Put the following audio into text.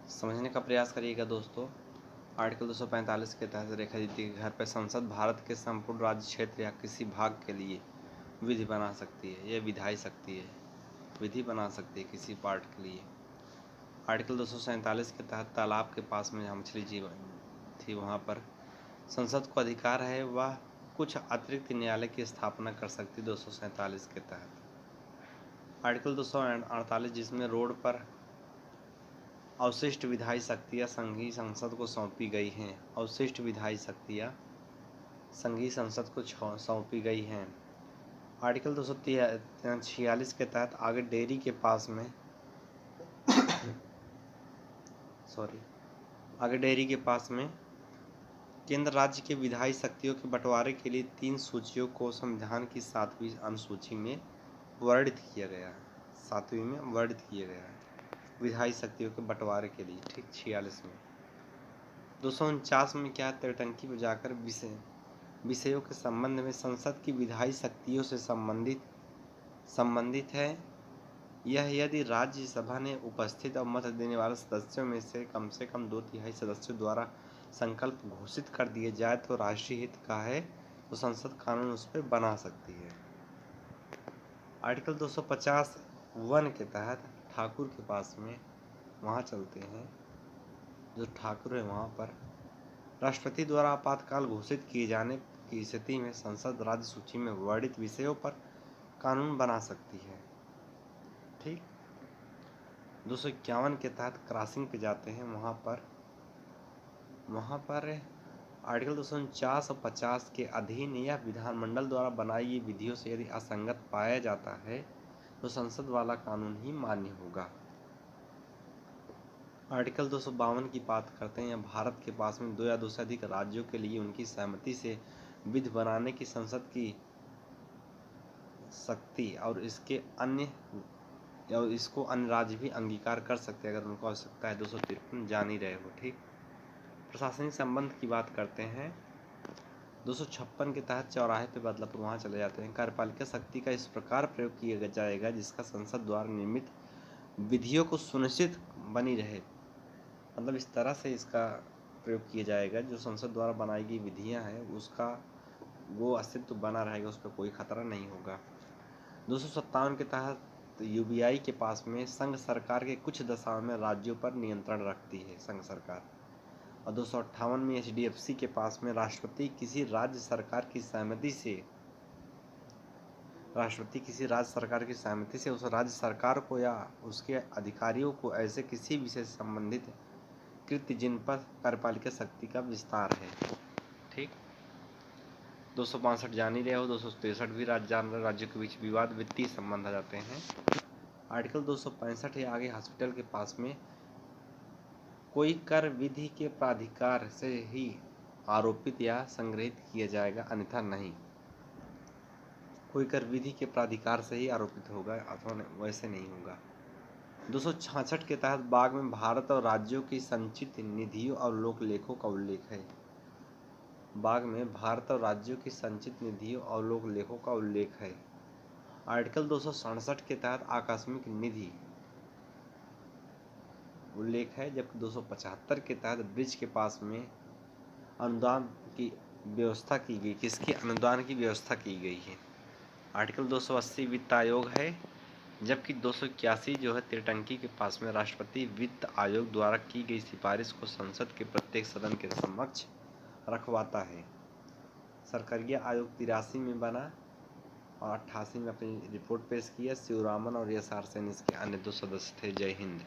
समझने का प्रयास करिएगा दोस्तों। आर्टिकल 245 के तहत रेखा दीदी के घर पर संसद भारत के संपूर्ण राज्य क्षेत्र या किसी भाग के लिए विधि बना सकती है। यह विधायी सकती है, विधि बना सकती है किसी पार्ट के लिए। आर्टिकल 247 के तहत तालाब के पास में जहाँ मछली जीवन थी वहाँ पर संसद को अधिकार है वह कुछ अतिरिक्त न्यायालय की स्थापना कर सकती 247 के तहत। आर्टिकल 248 जिसमें रोड पर अवशिष्ट विधायी शक्तियाँ संघीय संसद को सौंपी गई हैं। अवशिष्ट विधायी शक्तियाँ संघीय संसद को सौंपी गई हैं। आर्टिकल 246 के तहत आगे डेयरी के पास में केंद्र राज्य के विधायी शक्तियों के बंटवारे के लिए 3 सूचियों को संविधान की 7वीं अनुसूची में वर्णित किया गया है। 7वीं में वर्णित किया गया है विधायी शक्तियों के बंटवारे के लिए। ठीक 46 में 249 में क्या त्रिटंकी पर जाकर विषयों के संबंध में संसद की विधायी शक्तियों से संबंधित है। यह यदि राज्यसभा ने उपस्थित और मत देने वाले सदस्यों में से कम 2/3 सदस्यों द्वारा संकल्प घोषित कर दिए जाए तो राष्ट्रीय हित का है तो संसद कानून उस पर बना सकती है। आर्टिकल 250(1) के तहत ठाकुर के पास में वहाँ चलते हैं, जो ठाकुर है वहाँ पर राष्ट्रपति द्वारा आपातकाल घोषित किए जाने की स्थिति में संसद राज्य सूची में वर्णित विषयों पर कानून बना सकती है। ठीक 251 के तहत क्रॉसिंग पे जाते हैं, वहाँ पर आर्टिकल 249 और 50 के अधीन या विधानमंडल द्वारा बनाई गई विधियों से यदि असंगत पाया जाता है तो संसद वाला कानून ही मान्य होगा। आर्टिकल 252 की बात करते हैं। भारत के पास में 2 या 2 से अधिक राज्यों के लिए उनकी सहमति से विधि बनाने की संसद की शक्ति और इसको अन्य राज्य भी अंगीकार कर सकते हैं अगर उनको आवश्यकता है। 253 जान ही रहे हो। ठीक प्रशासनिक संबंध की बात करते हैं। 256 के तहत चौराहे पे बदलापुर वहाँ चले जाते हैं। कार्यपालिका शक्ति का इस प्रकार प्रयोग किया जाएगा जिसका संसद द्वारा निर्मित विधियों को सुनिश्चित बनी रहे। मतलब इस तरह से इसका प्रयोग किया जाएगा जो संसद द्वारा बनाई गई विधियाँ हैं उसका वो अस्तित्व बना रहेगा, उस पर कोई खतरा नहीं होगा। 257 के तहत यूबीआई के पास में संघ सरकार के कुछ दशाओं में राज्यों पर नियंत्रण रखती है संघ सरकार। और 258 में एचडीएफसी के पास में राष्ट्रपति किसी राज्य सरकार की सहमति से उस राज्य सरकार को या उसके अधिकारियों को ऐसे किसी विषय से संबंधित कृत्य जिन पर कार्यपालिका शक्ति का विस्तार है। ठीक 262 जान ही रहे हो। 263 भी राज्यों के बीच विवाद वित्तीय संबंध आ जाते हैं। आर्टिकल 265 है आगे हॉस्पिटल के पास में कोई कर विधि के प्राधिकार से ही आरोपित या संग्रहित किया जाएगा, अन्यथा नहीं। कोई कर विधि के प्राधिकार से ही आरोपित होगा अथवा वैसे नहीं होगा। 266 के तहत बाग में भारत और राज्यों की संचित निधियों और लोकलेखों का उल्लेख है। बाग में भारत और राज्यों की संचित निधियों और लोकलेखों का उल्लेख है। आर्टिकल 267 के तहत आकस्मिक निधि उल्लेख है, जबकि 275 के तहत ब्रिज के पास में अनुदान की व्यवस्था की गई। किसकी अनुदान की व्यवस्था की गई है? आर्टिकल 280 वित्त आयोग है, जबकि 281 जो है त्रिटंकी के पास में राष्ट्रपति वित्त आयोग द्वारा की गई सिफारिश को संसद के प्रत्येक सदन के समक्ष रखवाता है। सरकारीय आयोग 83 में बना और 88 में अपनी रिपोर्ट पेश किया। शिवरामन और एस आर सेन इसके अन्य 2 सदस्य थे। जय हिंद।